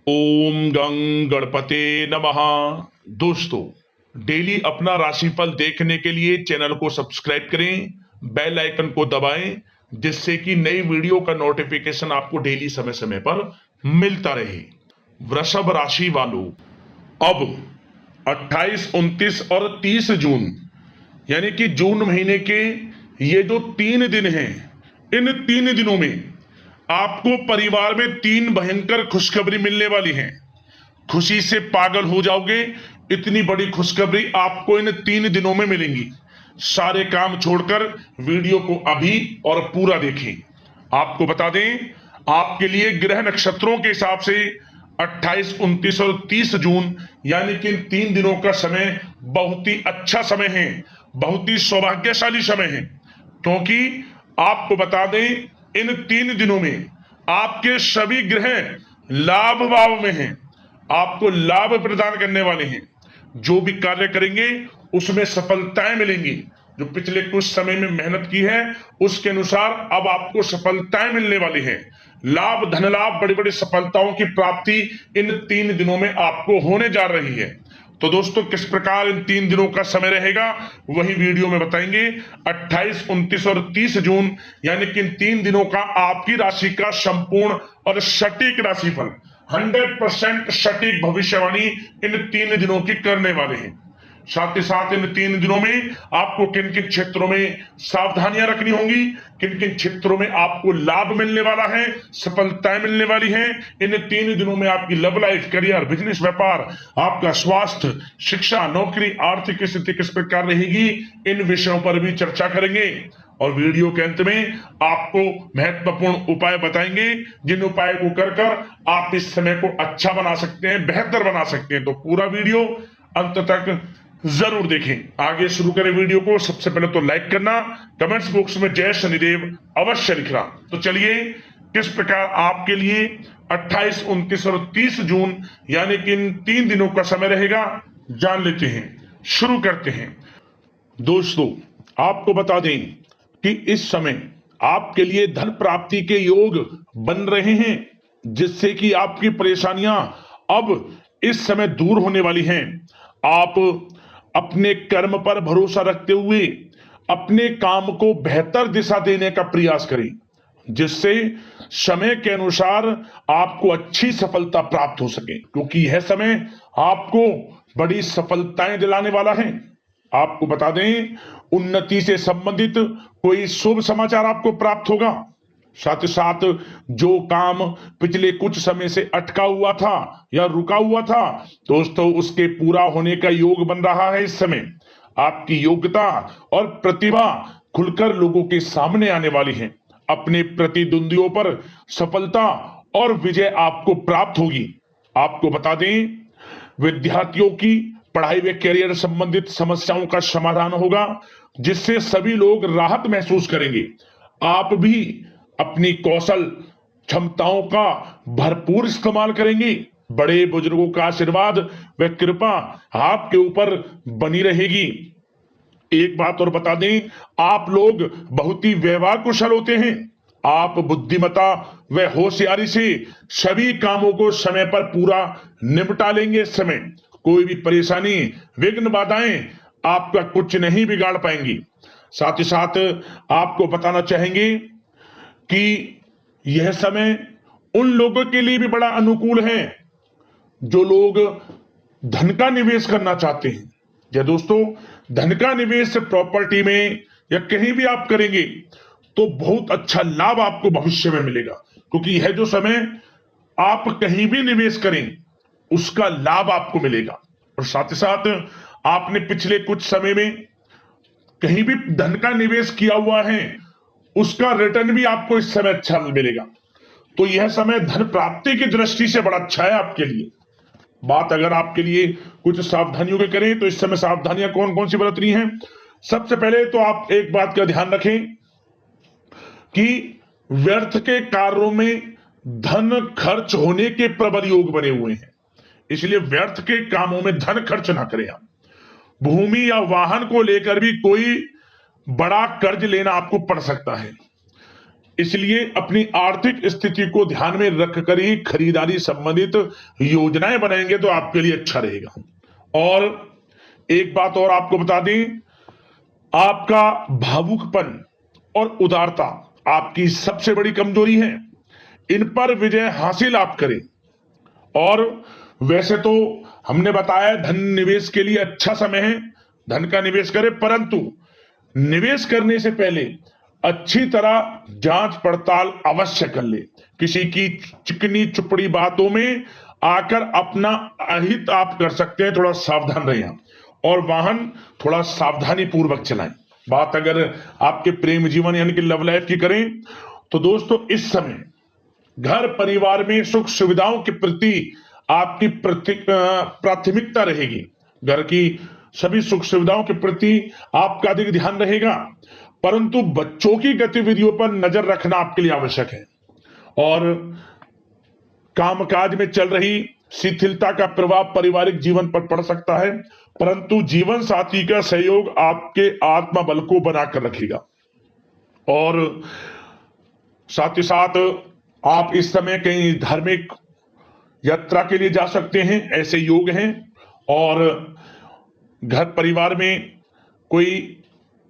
ओम गं गणपते नमः। दोस्तों, डेली अपना राशिफल देखने के लिए चैनल को सब्सक्राइब करें, बेल आइकन को दबाएं, जिससे कि नई वीडियो का नोटिफिकेशन आपको डेली समय समय पर मिलता रहे। वृषभ राशि वालों, अब 28, 29 और 30 जून यानी कि जून महीने के ये जो 3 दिन हैं, इन 3 दिनों में आपको परिवार में 3 भयंकर खुशखबरी मिलने वाली है। खुशी से पागल हो जाओगे, इतनी बड़ी खुशखबरी आपको इन 3 दिनों में मिलेंगी। सारे काम छोड़कर वीडियो को अभी और पूरा देखें। आपको बता दें, आपके लिए ग्रह नक्षत्रों के हिसाब से 28, 29 और 30 जून यानी कि इन 3 दिनों का समय बहुत ही अच्छा समय है, बहुत ही सौभाग्यशाली समय है। क्योंकि आपको बता दें, इन 3 दिनों में आपके सभी ग्रह लाभ भाव में हैं, आपको लाभ प्रदान करने वाले हैं। जो भी कार्य करेंगे उसमें सफलताएं मिलेंगी। जो पिछले कुछ समय में मेहनत की है उसके अनुसार अब आपको सफलताएं मिलने वाली है। लाभ, धन लाभ, बड़ी बड़ी सफलताओं की प्राप्ति इन 3 दिनों में आपको होने जा रही है। तो दोस्तों, किस प्रकार इन 3 दिनों का समय रहेगा वही वीडियो में बताएंगे। 28, 29 और 30 जून यानी कि इन 3 दिनों का आपकी राशि का संपूर्ण और सटीक राशिफल, 100% सटीक भविष्यवाणी इन 3 दिनों की करने वाले हैं। साथ ही साथ इन 3 दिनों में आपको किन किन क्षेत्रों में सावधानियां रखनी होंगी, किन किन क्षेत्रों में आपको लाभ मिलने वाला है, सफलताएं मिलने वाली हैं। इन 3 दिनों में आपकी लव लाइफ, करियर, बिजनेस, व्यापार, आपका स्वास्थ्य, शिक्षा, नौकरी, आर्थिक स्थिति किस प्रकार रहेगी, इन विषयों पर भी चर्चा करेंगे। और वीडियो के अंत में आपको महत्वपूर्ण उपाय बताएंगे, जिन उपाय को कर आप इस समय को अच्छा बना सकते हैं, बेहतर बना सकते हैं। तो पूरा वीडियो अंत तक जरूर देखें। आगे शुरू करें वीडियो को। सबसे पहले तो लाइक करना, कमेंट्स बॉक्स में जय शनिदेव अवश्य लिखना। तो चलिए, किस प्रकार आपके लिए 28, 29 और 30 जून यानी कि इन 3 दिनों का समय रहेगा, जान लेते हैं। शुरू करते हैं। दोस्तों, आपको बता दें कि इस समय आपके लिए धन प्राप्ति के योग बन रहे हैं, जिससे कि आपकी परेशानियां अब इस समय दूर होने वाली हैं। आप अपने कर्म पर भरोसा रखते हुए अपने काम को बेहतर दिशा देने का प्रयास करें, जिससे समय के अनुसार आपको अच्छी सफलता प्राप्त हो सके। क्योंकि यह समय आपको बड़ी सफलताएं दिलाने वाला है। आपको बता दें, उन्नति से संबंधित कोई शुभ समाचार आपको प्राप्त होगा। साथ ही साथ जो काम पिछले कुछ समय से अटका हुआ था या रुका हुआ था, दोस्तों, उसके पूरा होने का योग बन रहा है। इस समय आपकी योग्यता और प्रतिभा खुलकर लोगों के सामने आने वाली है। अपने प्रतिद्वंदियों पर सफलता और विजय आपको प्राप्त होगी। आपको बता दें, विद्यार्थियों की पढ़ाई व करियर संबंधित समस्याओं का समाधान होगा, जिससे सभी लोग राहत महसूस करेंगे। आप भी अपनी कौशल क्षमताओं का भरपूर इस्तेमाल करेंगे। बड़े बुजुर्गों का आशीर्वाद व कृपा आपके ऊपर बनी रहेगी। एक बात और बता दें, आप लोग बहुत ही व्यवहार कुशल होते हैं। आप बुद्धिमत्ता व होशियारी से सभी कामों को समय पर पूरा निपटा लेंगे। इस समय कोई भी परेशानी, विघ्न, बाधाएं आपका कुछ नहीं बिगाड़ पाएंगी। साथ ही साथ आपको बताना चाहेंगे कि यह समय उन लोगों के लिए भी बड़ा अनुकूल है जो लोग धन का निवेश करना चाहते हैं। या दोस्तों, धन का निवेश प्रॉपर्टी में या कहीं भी आप करेंगे तो बहुत अच्छा लाभ आपको भविष्य में मिलेगा। क्योंकि यह जो समय आप कहीं भी निवेश करें उसका लाभ आपको मिलेगा। और साथ ही साथ आपने पिछले कुछ समय में कहीं भी धन का निवेश किया हुआ है, उसका रिटर्न भी आपको इस समय अच्छा मिलेगा। तो यह समय धन प्राप्ति की दृष्टि से बड़ा अच्छा है आपके लिए। बात अगर आपके लिए कुछ सावधानियों की करें तो इस समय सावधानियां कौन कौन सी बरतनी हैं। सबसे पहले तो आप एक बात का ध्यान रखें कि व्यर्थ के कार्यों में धन खर्च होने के प्रबल योग बने हुए हैं, इसलिए व्यर्थ के कामों में धन खर्च ना करें आप। भूमि या वाहन को लेकर भी कोई बड़ा कर्ज लेना आपको पड़ सकता है। इसलिए अपनी आर्थिक स्थिति को ध्यान में रखकर ही खरीदारी संबंधित योजनाएं बनाएंगे तो आपके लिए अच्छा रहेगा। और एक बात और आपको बता दें, आपका भावुकपन और उदारता आपकी सबसे बड़ी कमजोरी है। इन पर विजय हासिल आप करें। और वैसे तो हमने बताया धन निवेश के लिए अच्छा समय है, धन का निवेश करें, परंतु निवेश करने से पहले अच्छी तरह जांच पड़ताल अवश्य कर ले। किसी की चिकनी चुपड़ी बातों में आकर अपना अहित आप कर सकते हैं, थोड़ा सावधान रहें। और वाहन थोड़ा सावधानी पूर्वक चलाएं। बात अगर आपके प्रेम जीवन यानी कि लव लाइफ की करें तो दोस्तों इस समय घर परिवार में सुख सुविधाओं के प्रति आपकी प्राथमिकता रहेगी। घर की सभी सुख सुविधाओं के प्रति आपका अधिक ध्यान रहेगा, परंतु बच्चों की गतिविधियों पर नजर रखना आपके लिए आवश्यक है। और कामकाज में चल रही शिथिलता का प्रभाव पारिवारिक जीवन पर पड़ सकता है, परंतु जीवन साथी का सहयोग आपके आत्मबल को बनाकर रखेगा। और साथ ही साथ आप इस समय कहीं धार्मिक यात्रा के लिए जा सकते हैं, ऐसे योग हैं। और घर परिवार में कोई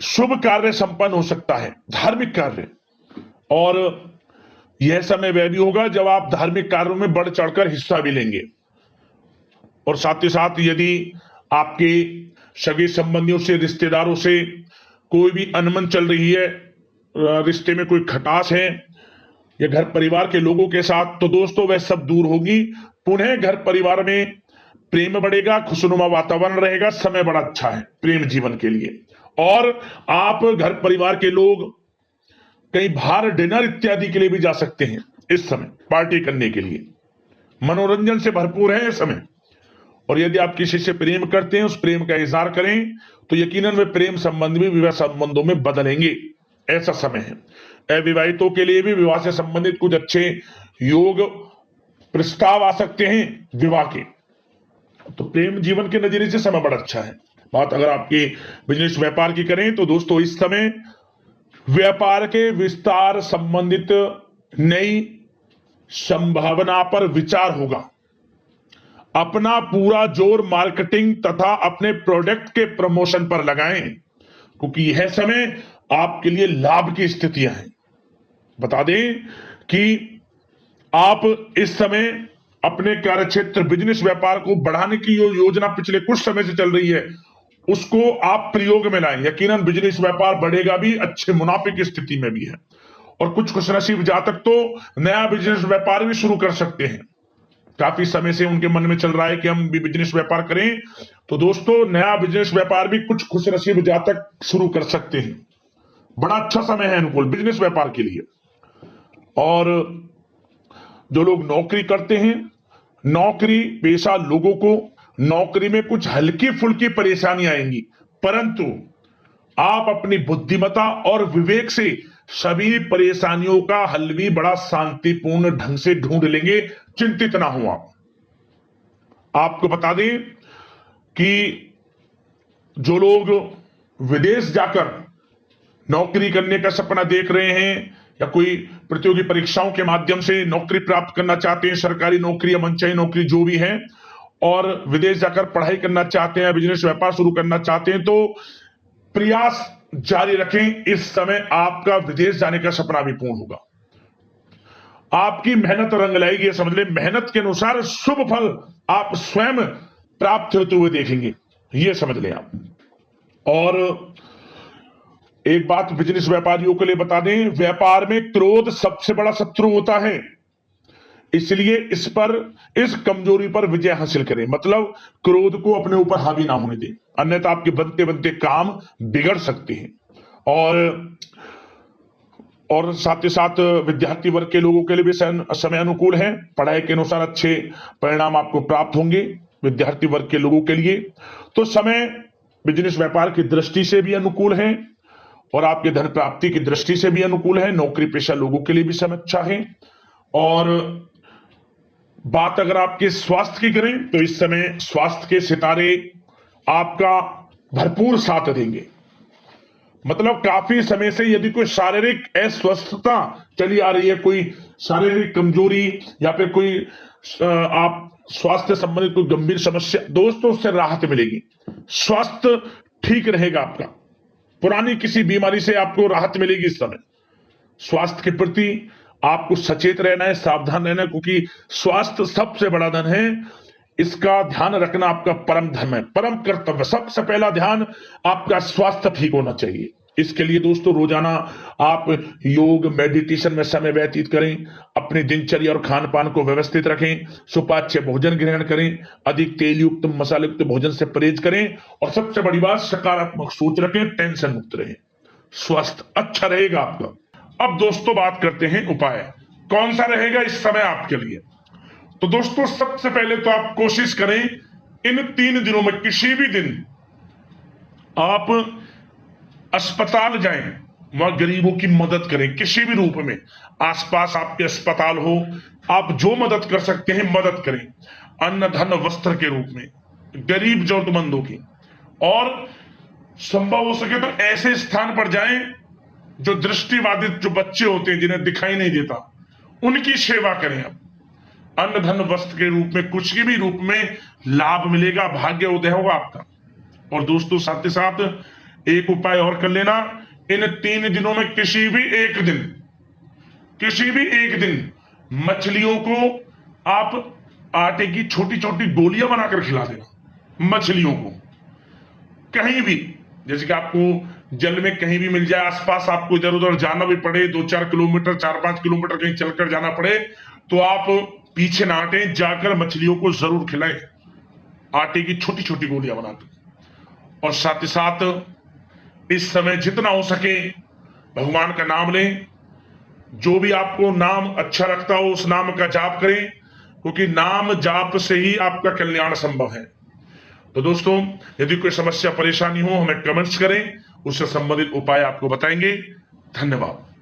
शुभ कार्य संपन्न हो सकता है, धार्मिक कार्य। और यह समय वह भी होगा जब आप धार्मिक कार्यों में बढ़ चढ़कर हिस्सा भी लेंगे। और साथ ही साथ यदि आपके सगे संबंधियों से, रिश्तेदारों से कोई भी अनबन चल रही है, रिश्ते में कोई खटास है या घर परिवार के लोगों के साथ, तो दोस्तों वह सब दूर होगी। पुनः घर परिवार में प्रेम बढ़ेगा, खुशनुमा वातावरण रहेगा, समय बड़ा अच्छा है प्रेम जीवन के लिए। और आप घर परिवार के लोग कहीं बाहर डिनर इत्यादि के लिए भी जा सकते हैं इस समय, पार्टी करने के लिए। मनोरंजन से भरपूर है इस समय। और यदि आप किसी से प्रेम करते हैं, उस प्रेम का इजहार करें तो यकीनन वे प्रेम संबंध भी विवाह संबंधों में बदलेंगे, ऐसा समय है। अविवाहितों के लिए भी विवाह से संबंधित कुछ अच्छे योग प्रस्ताव आ सकते हैं विवाह के। तो प्रेम जीवन के नजरिए से समय बड़ा अच्छा है। बात अगर आपके बिजनेस व्यापार की करें तो दोस्तों इस समय व्यापार के विस्तार संबंधित नई संभावना पर विचार होगा। अपना पूरा जोर मार्केटिंग तथा अपने प्रोडक्ट के प्रमोशन पर लगाएं, क्योंकि यह समय आपके लिए लाभ की स्थितियां हैं। बता दें कि आप इस समय अपने कार्यक्षेत्र बिजनेस व्यापार को बढ़ाने की योजना पिछले कुछ समय से चल रही है, उसको आप प्रयोग में लाएं। यकीनन बिजनेस व्यापार बढ़ेगा भी, अच्छे मुनाफे की स्थिति में भी है। और कुछ खुशनसीब जातक तो नया बिजनेस व्यापार भी शुरू कर सकते हैं। काफी समय से उनके मन में चल रहा है कि हम भी बिजनेस व्यापार करें, तो दोस्तों नया बिजनेस व्यापार भी कुछ खुशनसीब जातक शुरू कर सकते हैं। बड़ा अच्छा समय है अनुकूल बिजनेस व्यापार के लिए। और जो लोग नौकरी करते हैं, नौकरी पेशा लोगों को नौकरी में कुछ हल्की फुल्की परेशानी आएंगी, परंतु आप अपनी बुद्धिमत्ता और विवेक से सभी परेशानियों का हल भी बड़ा शांतिपूर्ण ढंग से ढूंढ लेंगे। चिंतित ना हो आप। आपको बता दें कि जो लोग विदेश जाकर नौकरी करने का सपना देख रहे हैं या कोई प्रतियोगी परीक्षाओं के माध्यम से नौकरी प्राप्त करना चाहते हैं, सरकारी नौकरी या मनचाही नौकरी जो भी है, और विदेश जाकर पढ़ाई करना चाहते हैं, बिजनेस व्यापार शुरू करना चाहते हैं, तो प्रयास जारी रखें। इस समय आपका विदेश जाने का सपना भी पूर्ण होगा। आपकी मेहनत रंग लाएगी, समझ ले। मेहनत के अनुसार शुभ फल आप स्वयं प्राप्त होते हुए देखेंगे, यह समझ लें आप। और एक बात बिजनेस व्यापारियों के लिए बता दें, व्यापार में क्रोध सबसे बड़ा शत्रु होता है, इसलिए इस कमजोरी पर विजय हासिल करें। मतलब क्रोध को अपने ऊपर हावी ना होने दें, अन्यथा आपके बनते बनते काम बिगड़ सकते हैं। और साथ ही साथ विद्यार्थी वर्ग के लोगों के लिए भी समय अनुकूल है। पढ़ाई के अनुसार अच्छे परिणाम आपको प्राप्त होंगे विद्यार्थी वर्ग के लोगों के लिए। तो समय बिजनेस व्यापार की दृष्टि से भी अनुकूल है और आपके धन प्राप्ति की दृष्टि से भी अनुकूल है। नौकरी पेशा लोगों के लिए भी समय अच्छा है। और बात अगर आपके स्वास्थ्य की करें तो इस समय स्वास्थ्य के सितारे आपका भरपूर साथ देंगे। मतलब काफी समय से यदि कोई शारीरिक अस्वस्थता चली आ रही है, कोई शारीरिक कमजोरी या फिर कोई आप स्वास्थ्य संबंधित कोई गंभीर समस्या, दोस्तों उससे राहत मिलेगी, स्वास्थ्य ठीक रहेगा आपका, पुरानी किसी बीमारी से आपको राहत मिलेगी। इस समय स्वास्थ्य के प्रति आपको सचेत रहना है, सावधान रहना है, क्योंकि स्वास्थ्य सबसे बड़ा धन है। इसका ध्यान रखना आपका परम धर्म है, परम कर्तव्य। सबसे पहला ध्यान आपका स्वास्थ्य ठीक होना चाहिए। इसके लिए दोस्तों रोजाना आप योग मेडिटेशन में समय व्यतीत करें, अपनी दिनचर्या और खान पान को व्यवस्थित रखें, सुपाच्य भोजन ग्रहण करें, अधिक तेल युक्त मसाले युक्त भोजन से परहेज करें, और सबसे बड़ी बात सकारात्मक सोच रखें, टेंशन मुक्त रहें, स्वास्थ्य अच्छा रहेगा आपका। अब दोस्तों बात करते हैं उपाय, कौन सा रहेगा इस समय आपके लिए। तो दोस्तों सबसे पहले तो आप कोशिश करें इन 3 दिनों में किसी भी दिन आप अस्पताल जाएं, वहां गरीबों की मदद करें किसी भी रूप में। आसपास आपके अस्पताल हो, आप जो मदद कर सकते हैं मदद करें, अन्न धन वस्त्र के रूप में गरीब जरूरतमंदों की। और संभव हो सके तो ऐसे स्थान पर जाएं जो दृष्टिबाधित जो बच्चे होते हैं जिन्हें दिखाई नहीं देता, उनकी सेवा करें। आप अन्न धन वस्त्र के रूप में कुछ भी रूप में लाभ मिलेगा, भाग्य उदय होगा आपका। और दोस्तों साथ ही साथ एक उपाय और कर लेना, इन 3 दिनों में किसी भी एक दिन मछलियों को आप आटे की छोटी छोटी गोलियां बनाकर खिला देना। मछलियों को कहीं भी, जैसे कि आपको जल में कहीं भी मिल जाए, आसपास आपको इधर उधर जाना भी पड़े, 2-4 किलोमीटर 4-5 किलोमीटर कहीं चलकर जाना पड़े, तो आप पीछे ना हटें, जाकर मछलियों को जरूर खिलाएं आटे की छोटी छोटी गोलियां बनाकर। और साथ ही साथ इस समय जितना हो सके भगवान का नाम लें, जो भी आपको नाम अच्छा लगता हो उस नाम का जाप करें, क्योंकि नाम जाप से ही आपका कल्याण संभव है। तो दोस्तों यदि कोई समस्या परेशानी हो हमें कमेंट्स करें, उससे संबंधित उपाय आपको बताएंगे। धन्यवाद।